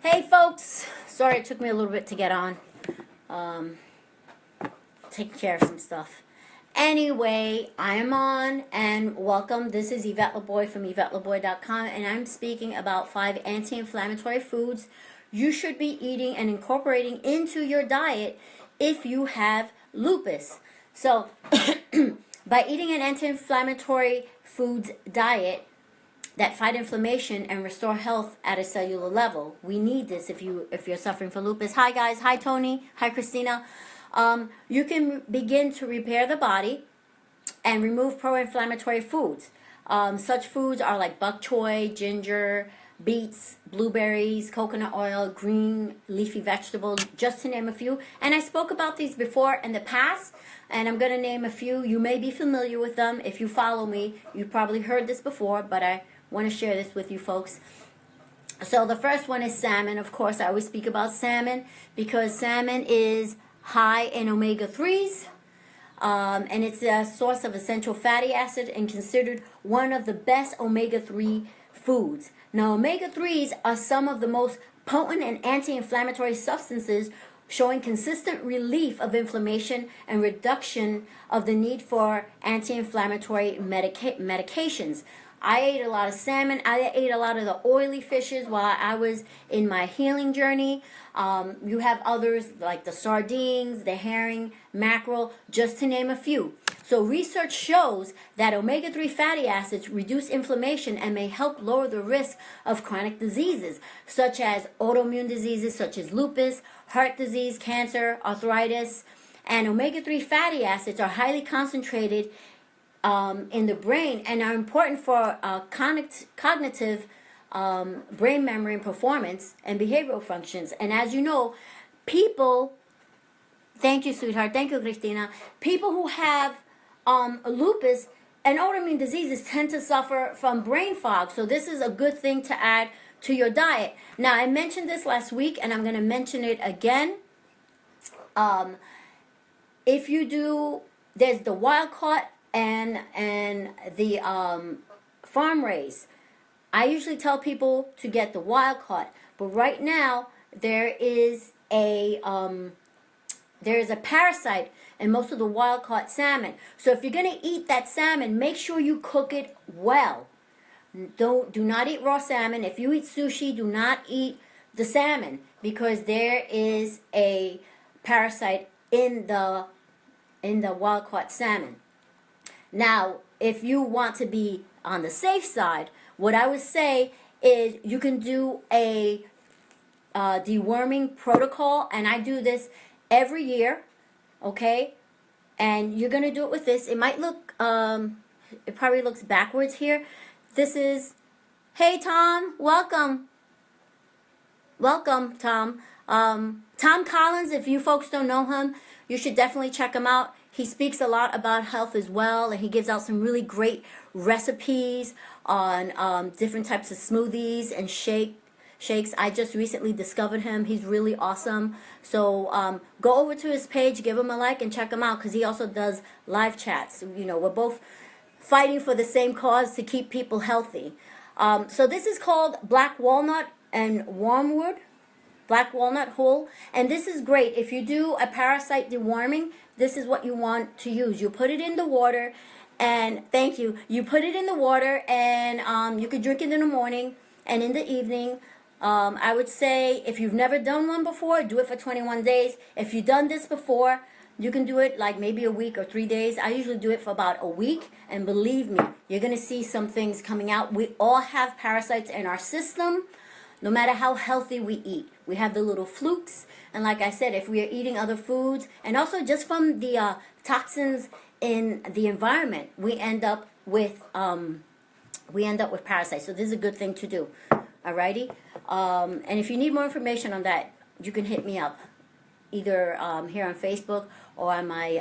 Hey folks, sorry it took me a little bit to get on. Um, Taking care of some stuff. Anyway, I'm on and welcome. This is Yvette LeBoy from YvetteLeBoy.com, and I'm speaking about 5 anti-inflammatory foods you should be eating and incorporating into your diet if you have lupus. So, by eating an anti-inflammatory foods diet that fight inflammation and restore health at a cellular level. We need this if you're suffering from lupus. Hi guys, hi Tony, hi Christina. You can begin to repair the body and remove pro-inflammatory foods. Such foods are like bok choy, ginger, beets, blueberries, coconut oil, green leafy vegetables, just to name a few. And I spoke about these before in the past, and I'm going to name a few. You may be familiar with them. If you follow me, you've probably heard this before, but I want to share this with you folks. So the first one is salmon. Of course, I always speak about salmon because salmon is high in omega-3s. And it's a source of essential fatty acid and considered one of the best omega-3 foods. Now, omega-3s are some of the most potent and anti-inflammatory substances, showing consistent relief of inflammation and reduction of the need for anti-inflammatory medications. I ate a lot of salmon. I ate a lot of the oily fishes while I was in my healing journey. You have others like the sardines, the herring, mackerel, just to name a few. So research shows that omega-3 fatty acids reduce inflammation and may help lower the risk of chronic diseases, such as autoimmune diseases such as lupus, heart disease, cancer, arthritis. And omega-3 fatty acids are highly concentrated in the brain and are important for cognitive brain memory and performance and behavioral functions. And as you know, people, thank you sweetheart, thank you Christina, people who have lupus and autoimmune diseases tend to suffer from brain fog. So this is a good thing to add to your diet. Now, I mentioned this last week and I'm going to mention it again. If you do, there's the wild caught and the farm raised. I usually tell people to get the wild caught, but right now there is a parasite in most of the wild caught salmon. So if you're gonna eat that salmon, make sure you cook it well. Do not eat raw salmon. If you eat sushi, do not eat the salmon because there is a parasite in the wild caught salmon. Now, if you want to be on the safe side, what I would say is you can do a deworming protocol, and I do this every year, okay? And you're going to do it with this. It might look, it probably looks backwards here. This is, hey Tom, welcome. Welcome, Tom. Tom Collins, if you folks don't know him, you should definitely check him out. He speaks a lot about health as well, and he gives out some really great recipes on different types of smoothies and shakes. I just recently discovered him. He's really awesome. So go over to his page, give him a like, and check him out because he also does live chats. You know, we're both fighting for the same cause to keep people healthy. So this is called black walnut and wormwood. Black walnut hull, and this is great. If you do a parasite deworming, this is what you want to use. You put it in the water, and thank you. You put it in the water, and you could drink it in the morning and in the evening. I would say if you've never done one before, do it for 21 days. If you've done this before, you can do it like maybe a week or 3 days. I usually do it for about a week, and believe me, you're going to see some things coming out. We all have parasites in our system. No matter how healthy we eat, we have the little flukes. And like I said, if we are eating other foods, and also just from the toxins in the environment, we end up with parasites. So this is a good thing to do. Alrighty. And if you need more information on that, you can hit me up, either here on Facebook or on my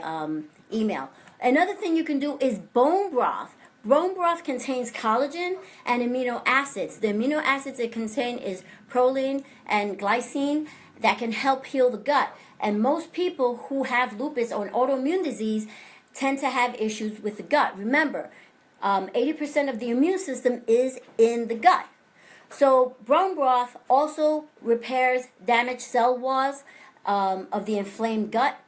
email. Another thing you can do is bone broth. Bone broth contains collagen and amino acids. The amino acids it contains is proline and glycine that can help heal the gut. And most people who have lupus or an autoimmune disease tend to have issues with the gut. Remember, 80% of the immune system is in the gut. So bone broth also repairs damaged cell walls of the inflamed gut.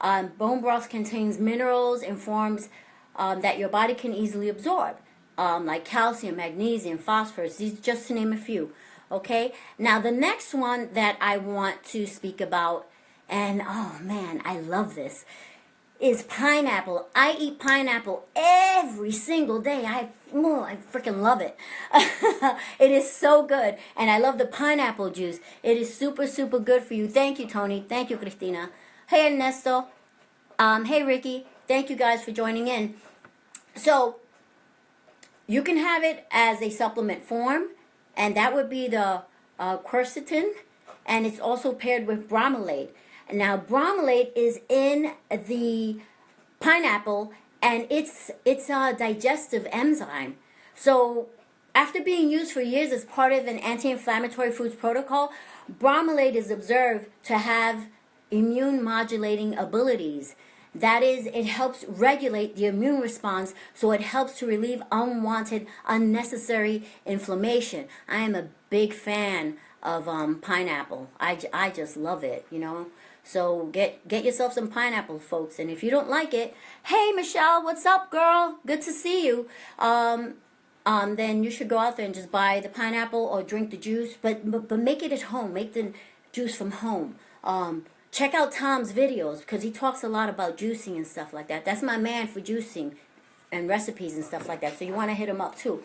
Bone broth contains minerals and forms that your body can easily absorb, like calcium, magnesium, phosphorus, these just to name a few. Okay, now the next one that I want to speak about, and oh man, I love this, is pineapple. I eat pineapple every single day. I freaking love it. It is so good. And I love the pineapple juice. It is super, super good for you. Thank you, Tony. Thank you, Cristina. Hey, Ernesto. Hey, Ricky. Thank you guys for joining in. So, you can have it as a supplement form, and that would be the quercetin, and it's also paired with bromelade. Now, bromelade is in the pineapple, and it's a digestive enzyme. So, after being used for years as part of an anti-inflammatory foods protocol, bromelade is observed to have immune modulating abilities. That is, it helps regulate the immune response, so it helps to relieve unwanted, unnecessary inflammation. I am a big fan of pineapple. I just love it, you know. So get yourself some pineapple, folks. And if you don't like it, hey Michelle, what's up, girl? Good to see you. Then you should go out there and just buy the pineapple or drink the juice, but make it at home. Make the juice from home. Check out Tom's videos because he talks a lot about juicing and stuff like that. That's my man for juicing and recipes and stuff like that. So you want to hit him up too.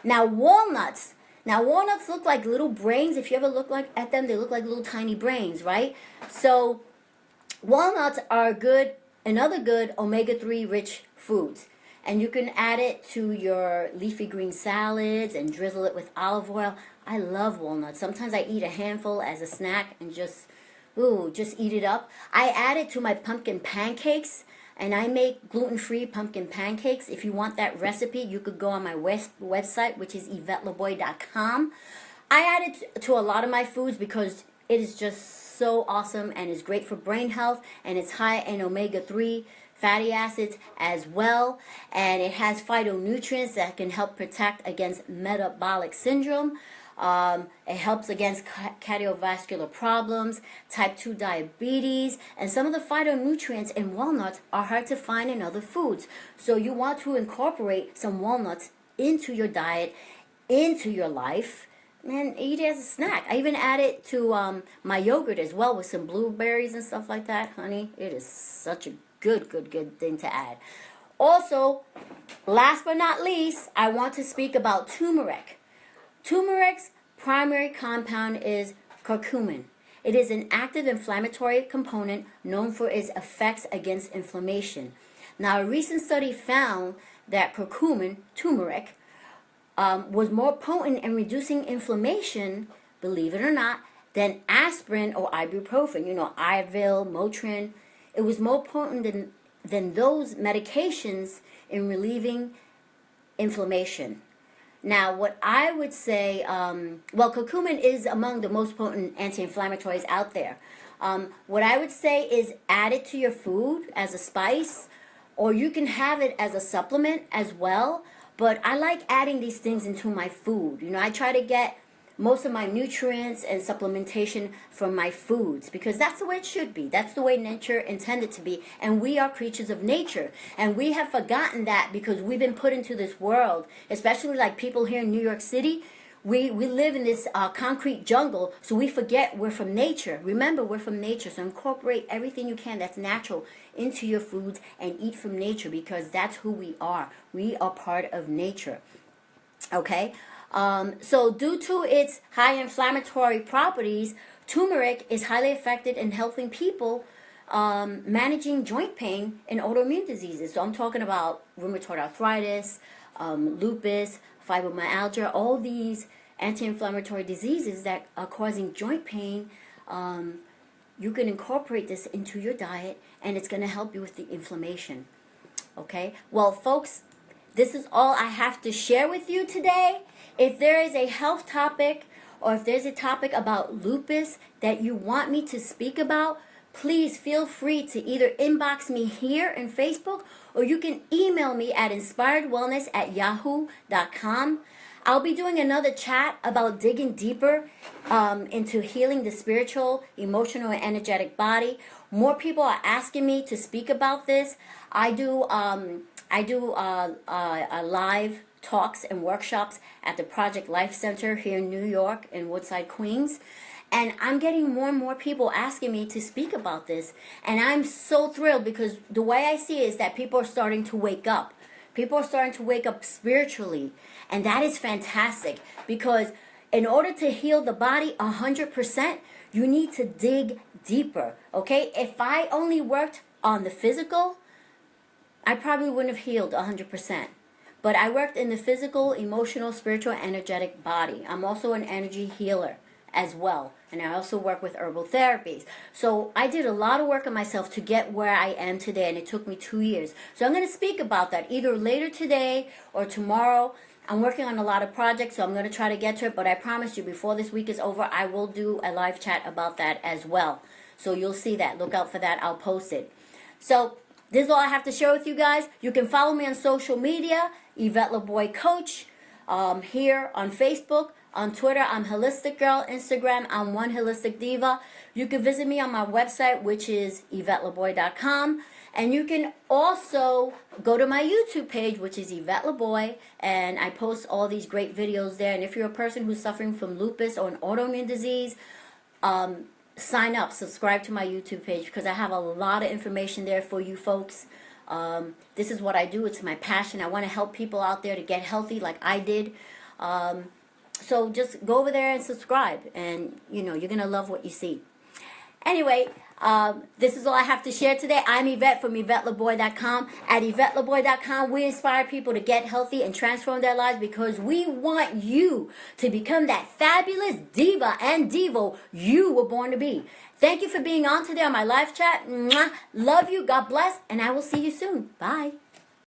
Now walnuts. Now, walnuts look like little brains. If you ever look at them, they look like little tiny brains, right? So, walnuts are another good omega-3 rich foods. And you can add it to your leafy green salads and drizzle it with olive oil. I love walnuts. Sometimes I eat a handful as a snack and just eat it up. I add it to my pumpkin pancakes. And I make gluten-free pumpkin pancakes. If you want that recipe, you could go on my website, which is YvetteLeBoy.com. I add it to a lot of my foods because it is just so awesome and is great for brain health. And it's high in omega-3 fatty acids as well. And it has phytonutrients that can help protect against metabolic syndrome. It helps against cardiovascular problems, type 2 diabetes, and some of the phytonutrients in walnuts are hard to find in other foods. So you want to incorporate some walnuts into your diet, into your life, and eat it as a snack. I even add it to my yogurt as well with some blueberries and stuff like that. Honey, it is such a good thing to add. Also, last but not least, I want to speak about turmeric. Turmeric's primary compound is curcumin. It is an active inflammatory component known for its effects against inflammation. Now, a recent study found that curcumin, turmeric, was more potent in reducing inflammation, believe it or not, than aspirin or ibuprofen. You know, Advil, Motrin. It was more potent than those medications in relieving inflammation. Now, what I would say, curcumin is among the most potent anti-inflammatories out there. What I would say is add it to your food as a spice, or you can have it as a supplement as well. But I like adding these things into my food. You know, I try to get most of my nutrients and supplementation from my foods because that's the way it should be. That's the way nature intended to be. And we are creatures of nature. And we have forgotten that because we've been put into this world, especially like people here in New York City. We live in this concrete jungle, so we forget we're from nature. Remember, we're from nature, so incorporate everything you can that's natural into your foods and eat from nature because that's who we are. We are part of nature. Okay? So due to its high inflammatory properties, turmeric is highly effective in helping people managing joint pain and autoimmune diseases. So I'm talking about rheumatoid arthritis, lupus, fibromyalgia, all these anti-inflammatory diseases that are causing joint pain. You can incorporate this into your diet and it's going to help you with the inflammation. Okay? Well, folks, this is all I have to share with you today. If there is a health topic or if there's a topic about lupus that you want me to speak about, please feel free to either inbox me here in Facebook or you can email me at inspiredwellness@yahoo.com. I'll be doing another chat about digging deeper into healing the spiritual, emotional, and energetic body. More people are asking me to speak about this. I do live talks and workshops at the Project Life Center here in New York in Woodside, Queens. And I'm getting more and more people asking me to speak about this. And I'm so thrilled because the way I see it is that people are starting to wake up. People are starting to wake up spiritually. And that is fantastic because in order to heal the body 100%, you need to dig deeper. Okay? If I only worked on the physical, I probably wouldn't have healed 100%. But I worked in the physical, emotional, spiritual, energetic body. I'm also an energy healer as well. And I also work with herbal therapies. So I did a lot of work on myself to get where I am today, and it took me 2 years. So I'm going to speak about that either later today or tomorrow. I'm working on a lot of projects, so I'm going to try to get to it. But I promise you, before this week is over, I will do a live chat about that as well. So you'll see that. Look out for that. I'll post it. So this is all I have to share with you guys. You can follow me on social media, Yvette LeBoy Coach, here on Facebook. On Twitter, I'm Holistic Girl. Instagram, I'm One Holistic Diva. You can visit me on my website, which is YvetteLeBoy.com. And you can also go to my YouTube page, which is Yvette LeBoy. And I post all these great videos there. And if you're a person who's suffering from lupus or an autoimmune disease, sign up, subscribe to my YouTube page because I have a lot of information there for you folks. This is what I do. It's my passion. I want to help people out there to get healthy like I did. So just go over there and subscribe, and you're gonna love what you see. Anyway, this is all I have to share today. I'm Yvette from YvetteLeBoy.com. At YvetteLeBoy.com, we inspire people to get healthy and transform their lives because we want you to become that fabulous diva and divo you were born to be. Thank you for being on today on my live chat. Mwah. Love you. God bless, and I will see you soon. Bye.